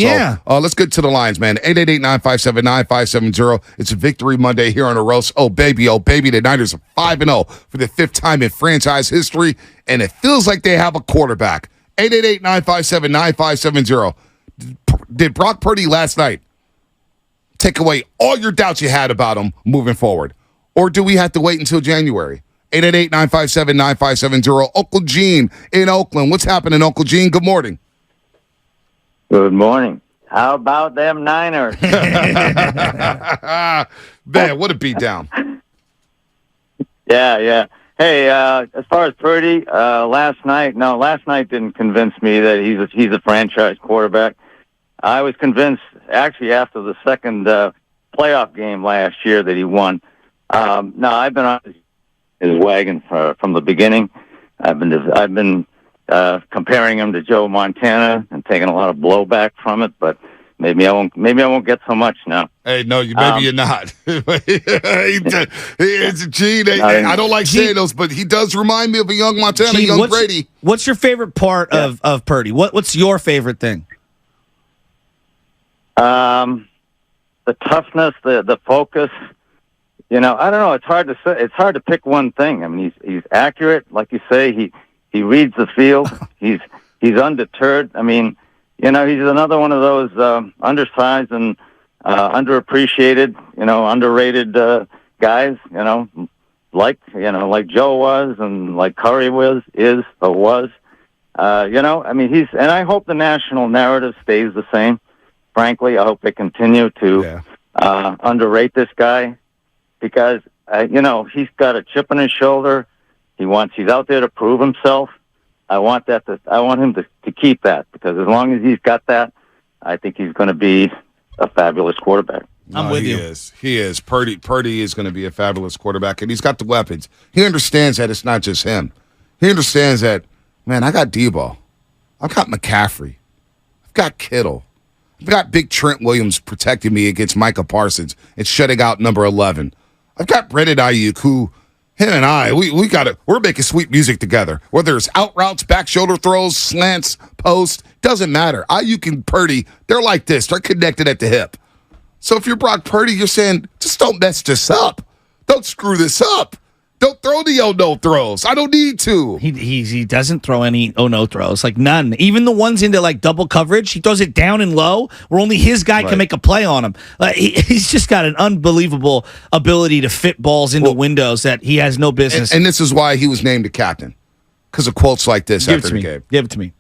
Yeah. So let's get to the lines, man. 888-957-9570. It's a Victory Monday here on the roast. Oh, baby, the Niners are 5-0 for the 5th time in franchise history, and it feels like they have a quarterback. 888-957-9570. Did Brock Purdy last night take away all your doubts you had about him moving forward? Or do we have to wait until January? 888-957-9570. Uncle Gene in Oakland. What's happening, Uncle Gene? Good morning. Good morning. How about them Niners? Man, what a beatdown. Yeah. Hey, as far as Purdy, last night didn't convince me that he's a franchise quarterback. I was convinced, actually, after the second playoff game last year that he won. No, I've been on his wagon from the beginning. I've been comparing him to Joe Montana and taking a lot of blowback from it, but maybe I won't get so much now. Hey, no, maybe you're not. It's Gene. I don't like saying those, but he does remind me of a young Montana, Gene, young Brady. What's your favorite part of Purdy? What's your favorite thing? The toughness, the focus. I don't know. It's hard to say. It's hard to pick one thing. I mean, he's accurate, like you say. He reads the field. He's undeterred. I mean, he's another one of those undersized and underappreciated, underrated guys. Like Joe was, and like Curry was. I mean, and I hope the national narrative stays the same. Frankly, I hope they continue to underrate this guy because he's got a chip on his shoulder. He's out there to prove himself. I want him to keep that because as long as he's got that, I think he's going to be a fabulous quarterback. I'm with you. He is. Purdy is going to be a fabulous quarterback, and he's got the weapons. He understands that it's not just him. He understands that, man, I got Debo. I've got McCaffrey. I've got Kittle. I've got Big Trent Williams protecting me against Micah Parsons and shutting out number 11. I've got Brandon Ayuk, who him and I, we're making sweet music together. Whether it's out routes, back shoulder throws, slants, post, doesn't matter. Ayuk and Purdy, they're like this. They're connected at the hip. So if you're Brock Purdy, you're saying, just don't mess this up. Don't screw this up. Don't throw the oh-no throws. I don't need to. He doesn't throw any oh-no throws, like none. Even the ones into like double coverage, he throws it down and low where only his guy can make a play on him. He's just got an unbelievable ability to fit balls into windows that he has no business. And this is why he was named the captain, because of quotes like this after the game. Give it to me.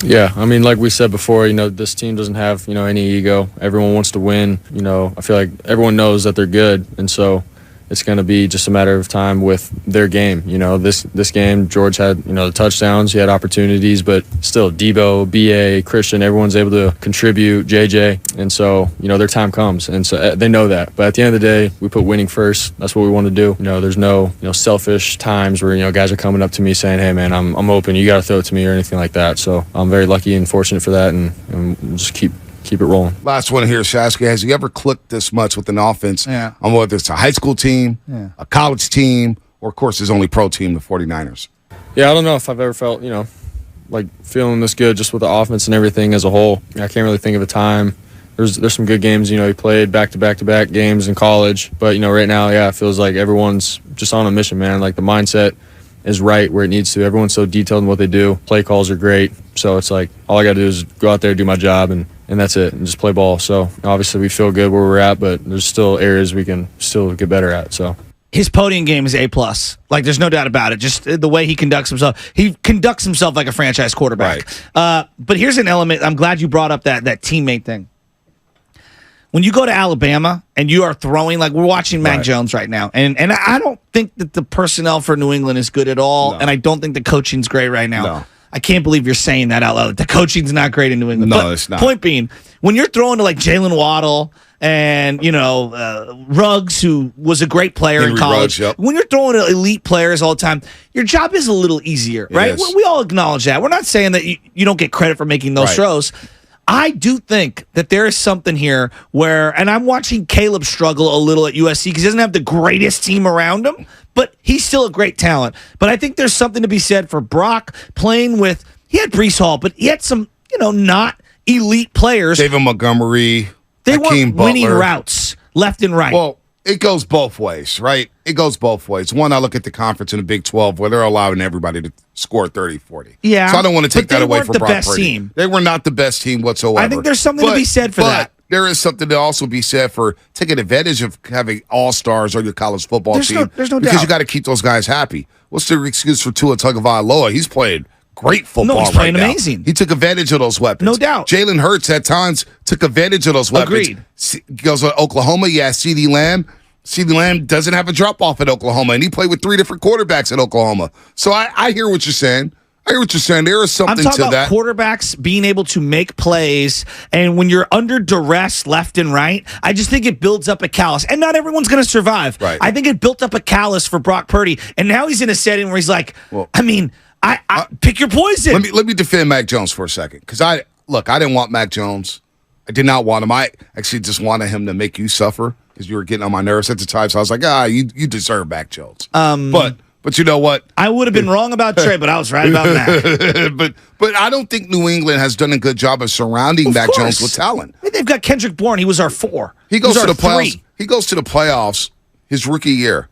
Yeah, I mean, like we said before, this team doesn't have, any ego. Everyone wants to win. I feel like everyone knows that they're good, and so it's going to be just a matter of time with their game. This game, George had, the touchdowns, he had opportunities, but still, Debo, B.A., Christian, everyone's able to contribute, J.J., and so, their time comes, and so they know that. But at the end of the day, we put winning first. That's what we want to do. There's no, selfish times where, guys are coming up to me saying, hey, man, I'm open, you got to throw it to me or anything like that. So I'm very lucky and fortunate for that, and we'll just keep it rolling. Last one here, Shasky. Has he ever clicked this much with an offense on whether it's a high school team, a college team, or, of course, his only pro team, the 49ers? Yeah, I don't know if I've ever felt, like feeling this good just with the offense and everything as a whole. I can't really think of a time. There's some good games, he played back-to-back games in college. But, right now, it feels like everyone's just on a mission, man. Like the mindset is right where it needs to. Everyone's so detailed in what they do. Play calls are great. So it's like all I got to do is go out there, do my job, and that's it, and just play ball. So obviously we feel good where we're at, but there's still areas we can still get better at. So his podium game is A+. Like, there's no doubt about it. Just the way he conducts himself. He conducts himself like a franchise quarterback. Right. But here's an element. I'm glad you brought up that teammate thing. When you go to Alabama and you are throwing, like we're watching Mac Jones right now, and I don't think that the personnel for New England is good at all, and I don't think the coaching's great right now. No. I can't believe you're saying that out loud. The coaching's not great in New England. No, it's not. Point being, when you're throwing to like Jalen Waddle and, Ruggs, who was a great player in college, Ruggs, when you're throwing to elite players all the time, your job is a little easier, right? We all acknowledge that. We're not saying that you don't get credit for making those throws. I do think that there is something here where, and I'm watching Caleb struggle a little at USC because he doesn't have the greatest team around him, but he's still a great talent. But I think there's something to be said for Brock playing with, he had Breece Hall, but he had some, not elite players. David Montgomery, They Hakeem weren't winning Butler. routes left and right. Well, it goes both ways, right? It goes both ways. One, I look at the conference in the Big 12 where they're allowing everybody to score 30, 40. Yeah, So I don't want to take but they that away weren't from the Brock best Purdy. team. They were not the best team whatsoever. I think there's something to be said for that. There is something to also be said for taking advantage of having all-stars on your college football team. There's no because doubt. you got to keep those guys happy. What's the excuse for Tua Tagovailoa? He's playing great football No, he's right playing now. amazing. He took advantage of those weapons. No doubt. Jalen Hurts at times took advantage of those weapons. Agreed. Goes to Oklahoma. Yeah, CeeDee Lamb. CeeDee Lamb doesn't have a drop-off at Oklahoma, and he played with 3 different quarterbacks at Oklahoma. So I hear what you're saying. I hear what you're saying. There is something I'm talking to about that. quarterbacks being able to make plays, and when you're under duress left and right, I just think it builds up a callus. And not everyone's going to survive. Right. I think it built up a callus for Brock Purdy, and now he's in a setting where he's like, I pick your poison. Let me defend Mac Jones for a second, because I didn't want Mac Jones. I did not want him. I actually just wanted him to make you suffer because you were getting on my nerves at the time. So I was like, you deserve Mac Jones. But you know what? I would have been wrong about Trey, but I was right about Mac. but I don't think New England has done a good job of surrounding Mac Jones with talent. They've got Kendrick Bourne. He was our 4. He goes to the our playoffs. 3. He goes to the playoffs his rookie year.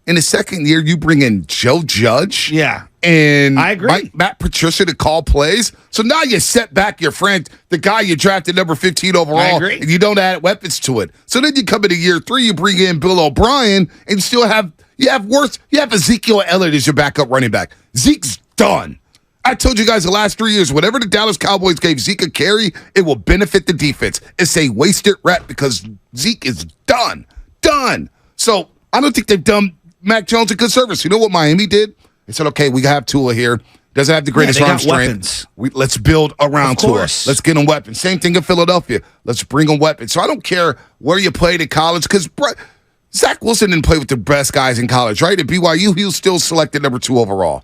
In his second year, you bring in Joe Judge. Yeah. And I agree. Matt Patricia to call plays. So now you set back your friend, the guy you drafted number 15 overall, I agree. and you don't add weapons to it. So then you come into year 3, you bring in Bill O'Brien, and you still have Ezekiel Elliott as your backup running back. Zeke's done. I told you guys the last 3 years, whatever the Dallas Cowboys gave Zeke a carry, it will benefit the defense. It's a wasted rep because Zeke is done. Done. So I don't think they've done Mac Jones a good service. You know what Miami did? They said, okay, we have Tua here. Doesn't have the greatest they arm got strength. weapons. Let's build around Of Tua. course. Let's get him weapons. Same thing in Philadelphia. Let's bring him weapons. So I don't care where you played in college because Zach Wilson didn't play with the best guys in college, right? At BYU, he was still selected number 2 overall.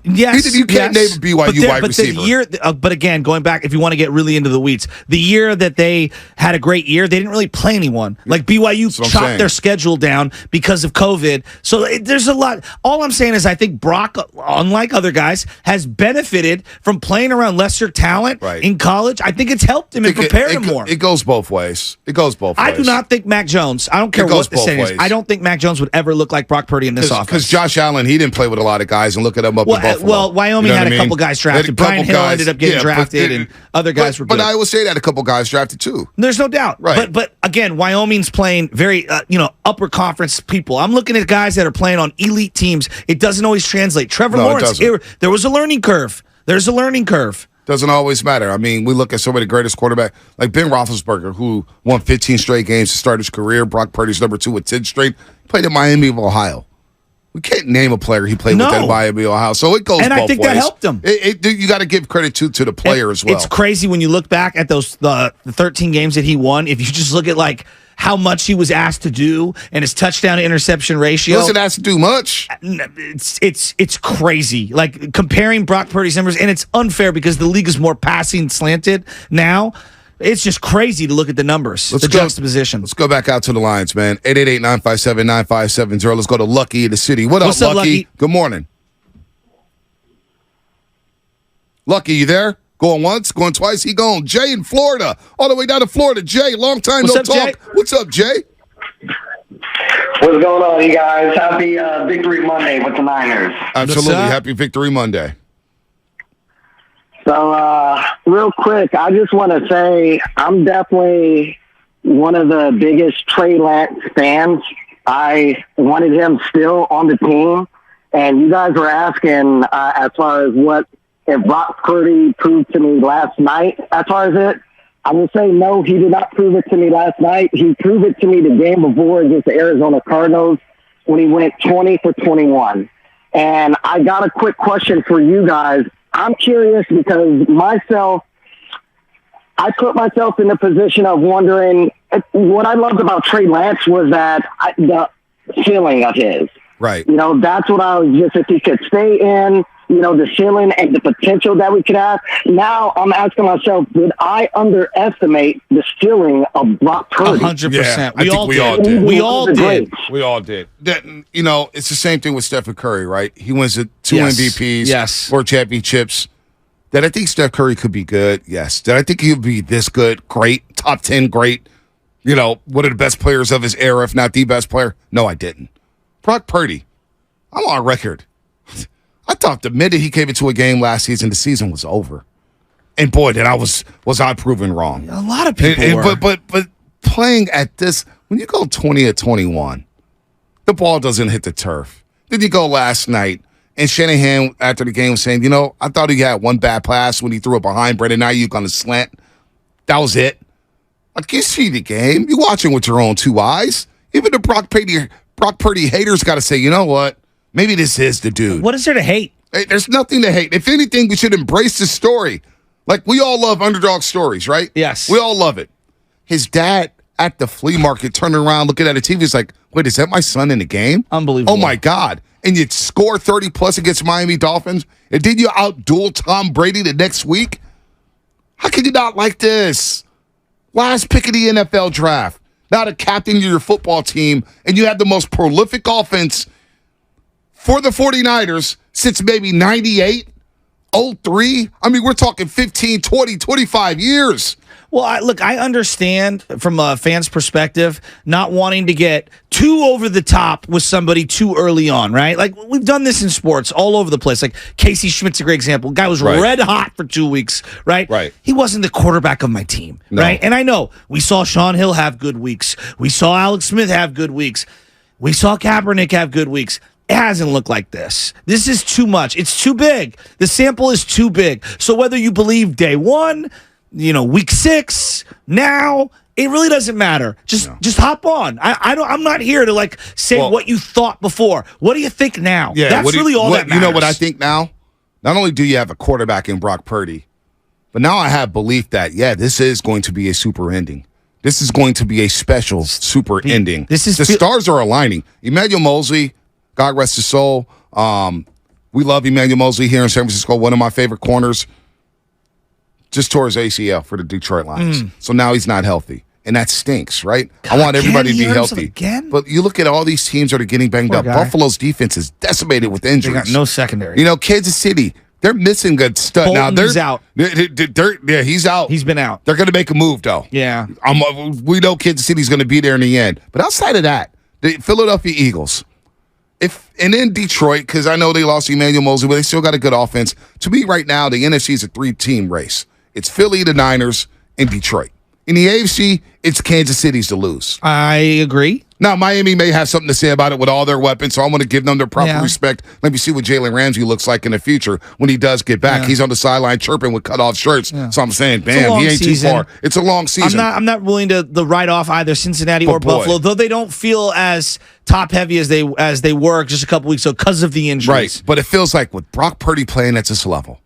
Yes, You can't name a BYU wide receiver. The year, but again, going back, if you want to get really into the weeds, the year that they had a great year, they didn't really play anyone. Like BYU That's what I'm chopped saying. their schedule down because of COVID. So there's a lot. All I'm saying is I think Brock, unlike other guys, has benefited from playing around lesser talent in college. I think it's helped him and prepared him more. It goes both ways. I do not think Mac Jones, I don't care goes what the both saying is, ways. I don't think Mac Jones would ever look like Brock Purdy in this offense. Because Josh Allen, he didn't play with a lot of guys, and look at him up in Buffalo. Well, Wyoming You know had what a I mean? couple guys They had a drafted. couple Brian Hill guys- ended up getting drafted, and other guys were good. But I would say that a couple guys drafted too. There's no doubt. Right. But again, Wyoming's playing very upper conference people. I'm looking at guys that are playing on elite teams. It doesn't always translate. Trevor No, it Lawrence, doesn't. there was a learning curve. There's a learning curve. Doesn't always matter. I mean, we look at some of the greatest quarterbacks, like Ben Roethlisberger, who won 15 straight games to start his career. Brock Purdy's number 2 with 10 straight. Played at Miami of Ohio. We can't name a player he played with at Miami, Ohio. So it goes both ways. And I think that helped him. You got to give credit to the player as well. It's crazy when you look back at the 13 games that he won. If you just look at like how much he was asked to do and his touchdown to interception ratio, He wasn't asked to do much. It's crazy. Like comparing Brock Purdy's numbers, and it's unfair because the league is more passing slanted now. It's just crazy to look at the numbers, juxtaposition. Let's go back out to the lines, man. 888-957-9570. Let's go to Lucky in the city. What's up, Lucky? Good morning. Lucky, you there? Going once, going twice, he gone. Jay in Florida, all the way down to Florida. Jay, long time What's no up, talk. Jay? What's up, Jay? What's going on, you guys? Happy Victory Monday with the Niners. Absolutely. up? Happy Victory Monday. So, real quick, I just want to say I'm definitely one of the biggest Trey Lance fans. I wanted him still on the team. And you guys were asking as far as what if Brock Purdy proved to me last night as far as it. I will say no, he did not prove it to me last night. He proved it to me the game before against the Arizona Cardinals when he went 20 for 21. And I got a quick question for you guys. I'm curious because I put myself in the position of wondering, what I loved about Trey Lance was that the ceiling of his. Right. You know, that's what I was just, if he could stay in, the ceiling and the potential that we could have. Now I'm asking myself, did I underestimate the ceiling of Brock Purdy? 100%. Yeah, I think we all did. We all did. We all did. It's the same thing with Stephen Curry, right? He wins 2 Yes. MVPs, Yes. 4 championships. Did I think Steph Curry could be good? Yes. Did I think he would be this good? Great. Top 10, great. One of the best players of his era, if not the best player? No, I didn't. Brock Purdy, I'm on record. I thought the minute he came into a game last season, the season was over. And boy, then was I proven wrong. A lot of people were. But playing at this, when you go 20-21, the ball doesn't hit the turf. Then you go last night, and Shanahan, after the game, was saying, I thought he had one bad pass when he threw it behind Brandon Ayuk on the slant. That was it. Like, you see the game. You're watching with your own two eyes. Even the Brock Purdy haters got to say, you know what? Maybe this is the dude. What is there to hate? Hey, there's nothing to hate. If anything, we should embrace the story. Like, we all love underdog stories, right? Yes. We all love it. His dad at the flea market turning around, looking at the TV, he's like, wait, is that my son in the game? Unbelievable. Oh, my God. And you score 30-plus against Miami Dolphins, and then you outduel Tom Brady the next week? How can you not like this? Last pick of the NFL draft. Now the captain of your football team, and you have the most prolific offense for the 49ers since maybe 98, 03. I mean, we're talking 15, 20, 25 years. Well, I understand from a fan's perspective not wanting to get too over the top with somebody too early on, right? Like, we've done this in sports all over the place. Like, Casey Schmidt's a great example. Guy was red hot for 2 weeks, right? Right. He wasn't the quarterback of my team, right? And I know we saw Sean Hill have good weeks. We saw Alex Smith have good weeks. We saw Kaepernick have good weeks. It hasn't looked like this. This is too much. It's too big. The sample is too big. So whether you believe day one, week 6, now, it really doesn't matter. Just hop on. I'm not here to say what you thought before. What do you think now? Yeah, that's really all that matters. You know what I think now? Not only do you have a quarterback in Brock Purdy, but now I have belief that, this is going to be a super ending. This is going to be a special super ending. The stars are aligning. Emmanuel Mosley, God rest his soul. We love Emmanuel Mosley here in San Francisco, one of my favorite corners. Just tore his ACL for the Detroit Lions. So now he's not healthy. And that stinks, right? I want everybody to be healthy. But you look at all these teams that are getting banged up. Buffalo's defense is decimated with injuries. They got no secondary. Kansas City, they're missing a stud. Bolton's out. He's out. He's been out. They're going to make a move, though. Yeah. We know Kansas City's going to be there in the end. But outside of that, the Philadelphia Eagles, and then Detroit, because I know they lost Emmanuel Mosley, but they still got a good offense. To me right now, the NFC is a 3-team race. It's Philly, the Niners, and Detroit. In the AFC, it's Kansas City's to lose. I agree. Now, Miami may have something to say about it with all their weapons, so I'm going to give them their proper respect. Let me see what Jalen Ramsey looks like in the future when he does get back. He's on the sideline chirping with cut-off shirts. So I'm saying, bam, he ain't too far. It's a long season. I'm not willing to write off either Cincinnati or Buffalo, though they don't feel as top-heavy as they were just a couple weeks ago because of the injuries. Right, but it feels like with Brock Purdy playing at this level,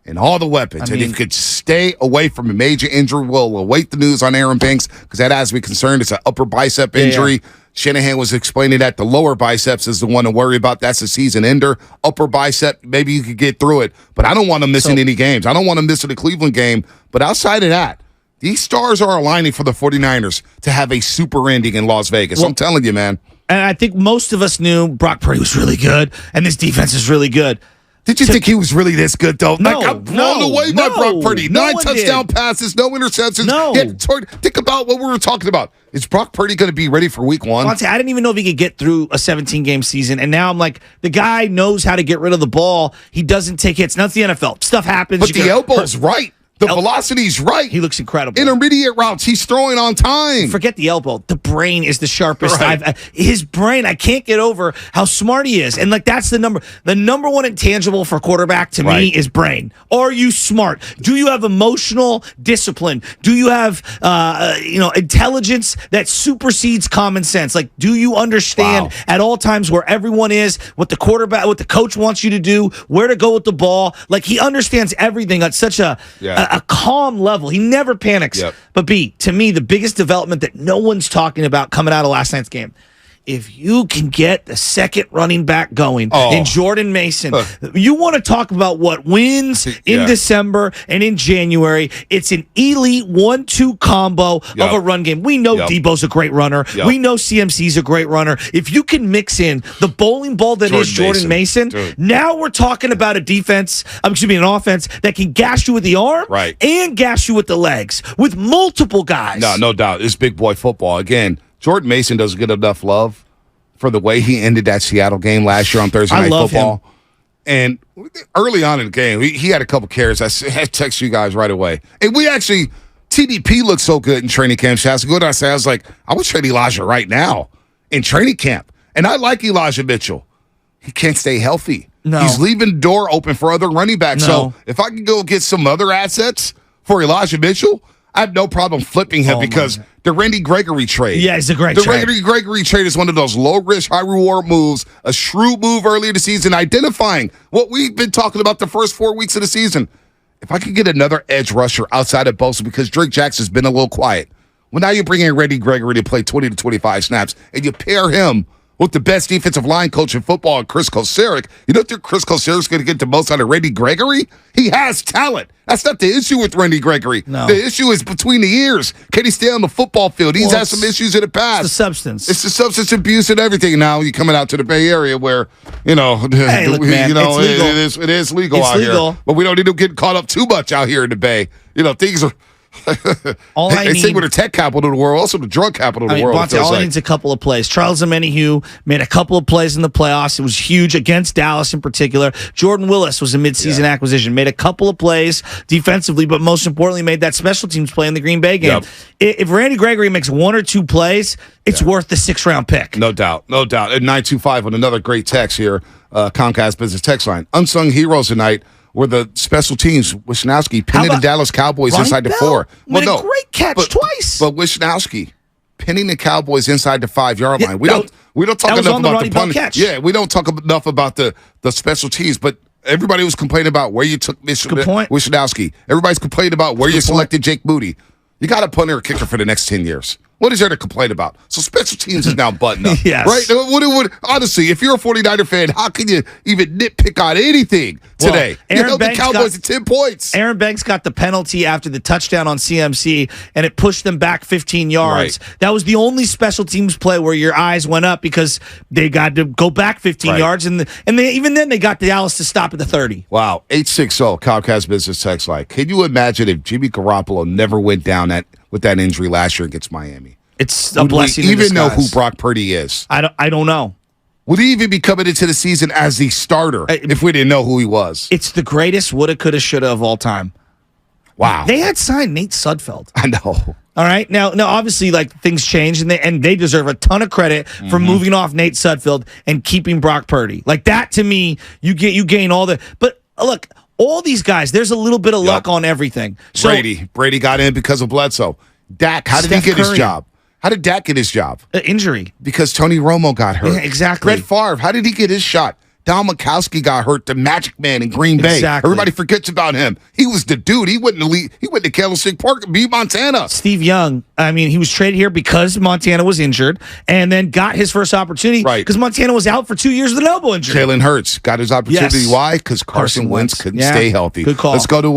and all the weapons. And if you could stay away from a major injury, we'll await the news on Aaron Banks because that has me concerned. It's an upper bicep injury. Yeah. Shanahan was explaining that the lower biceps is the one to worry about. That's a season ender. Upper bicep, maybe you could get through it. But I don't want him missing any games. I don't want him missing the Cleveland game. But outside of that, these stars are aligning for the 49ers to have a super ending in Las Vegas. I'm telling you, man. And I think most of us knew Brock Purdy was really good, and this defense is really good. Did you think he was really this good, though? No, I'm blown away by Brock Purdy. 9 touchdown passes, no interceptions. No. Think about what we were talking about. Is Brock Purdy going to be ready for week 1? I didn't even know if he could get through a 17-game season, and now I'm like, the guy knows how to get rid of the ball. He doesn't take hits. That's the NFL. Stuff happens. But the elbow's right. The velocity's right. He looks incredible. Intermediate routes, he's throwing on time. Forget the elbow. The brain is the sharpest. Right. His brain, I can't get over how smart he is. And that's the number one intangible for quarterback to me is brain. Are you smart? Do you have emotional discipline? Do you have intelligence that supersedes common sense? Like, do you understand at all times where everyone is, what the coach wants you to do, where to go with the ball? Like, he understands everything at such a calm level. He never panics. Yep. But to me, the biggest development that no one's talking about coming out of last night's game if you can get the second running back going in Jordan Mason, you want to talk about what wins in December and in January. It's an elite 1-2 combo of a run game. We know Debo's a great runner. We know CMC's a great runner. If you can mix in the bowling ball that is Jordan Mason, now we're talking about a defense, an offense that can gash you with the arm and gash you with the legs with multiple guys. No doubt. It's big boy football. Again, Jordan Mason doesn't get enough love for the way he ended that Seattle game last year on Thursday Night Football. And early on in the game, he had a couple carries. I texted you guys right away. And we actually, TDP looked so good in training camp. I was like, I would trade Elijah right now in training camp. And I like Elijah Mitchell. He can't stay healthy. No. He's leaving the door open for other running backs. No. So if I can go get some other assets for Elijah Mitchell, I have no problem flipping him because the Randy Gregory trade. Yeah, it's a great trade. The Randy Gregory trade is one of those low-risk, high-reward moves, a shrewd move earlier this season, identifying what we've been talking about the first 4 weeks of the season. If I could get another edge rusher outside of Bosa, because Drake Jackson's been a little quiet. Well, now you're bringing in Randy Gregory to play 20 to 25 snaps, and you pair him with the best defensive line coach in football, Chris Kosaric. You don't think Chris Kosaric's going to get the most out of Randy Gregory? He has talent. That's not the issue with Randy Gregory. No. The issue is between the ears. Can he stay on the football field? He's had some issues in the past. It's the substance. It's the substance abuse and everything. Now you're coming out to the Bay Area where, hey, look, man, it's legal. It is legal It's out legal. here. But we don't need to get caught up too much out here in the Bay. Things are... they say we're the tech capital of the world, also the drug capital of the world. Bonte, all he needs a couple of plays. Charles Omenihu made a couple of plays in the playoffs. It was huge against Dallas in particular. Jordan Willis was a midseason acquisition, made a couple of plays defensively, but most importantly, made that special teams play in the Green Bay game. Yep. If Randy Gregory makes 1 or 2 plays, it's worth the 6th-round pick. No doubt. At 925 with another great text here, Comcast Business Text Line. Unsung heroes tonight were the special teams. Wisnowski pinning the Dallas Cowboys inside the 4. Great catch twice. But Wisnowski pinning the Cowboys inside the 5-yard line. We don't talk enough about the punt. Yeah, we don't talk enough about the special teams. But everybody was complaining about where you took Wisnowski. Everybody's complaining about where you selected Jake Moody. You got a punter or kicker for the next 10 years. What is there to complain about? So special teams is now buttoned up. Yes. Right? Honestly, if you're a 49er fan, how can you even nitpick on anything today? Well, you held the Cowboys at 10 points. Aaron Banks got the penalty after the touchdown on CMC, and it pushed them back 15 yards. Right. That was the only special teams play where your eyes went up because they got to go back 15 yards, and even then they got Dallas to stop at the 30. Wow. 860 Comcast Business Text Line. Can you imagine if Jimmy Garoppolo never went down with that injury last year against Miami? It's a blessing. Would we even know who Brock Purdy is? I don't know. Would he even be coming into the season as the starter if we didn't know who he was? It's the greatest woulda, coulda, shoulda of all time. Wow. They had signed Nate Sudfeld. I know. All right. Now, obviously, things changed, and they deserve a ton of credit for moving off Nate Sudfeld and keeping Brock Purdy. Like that, to me, you gain all the. But look, all these guys, there's a little bit of luck on everything. So, Brady got in because of Bledsoe. Dak, how did he get his job? How did Dak get his job? Injury. Because Tony Romo got hurt. Yeah, exactly. Brett Favre, how did he get his shot? Don Majkowski got hurt, the Magic Man in Green Bay. Exactly. Everybody forgets about him. He was the dude. He went to Candlestick Park and beat Montana. Steve Young, he was traded here because Montana was injured and then got his first opportunity because Montana was out for 2 years with an elbow injury. Jalen Hurts got his opportunity. Yes. Why? Because Carson Wentz couldn't stay healthy. Good call. Let's go to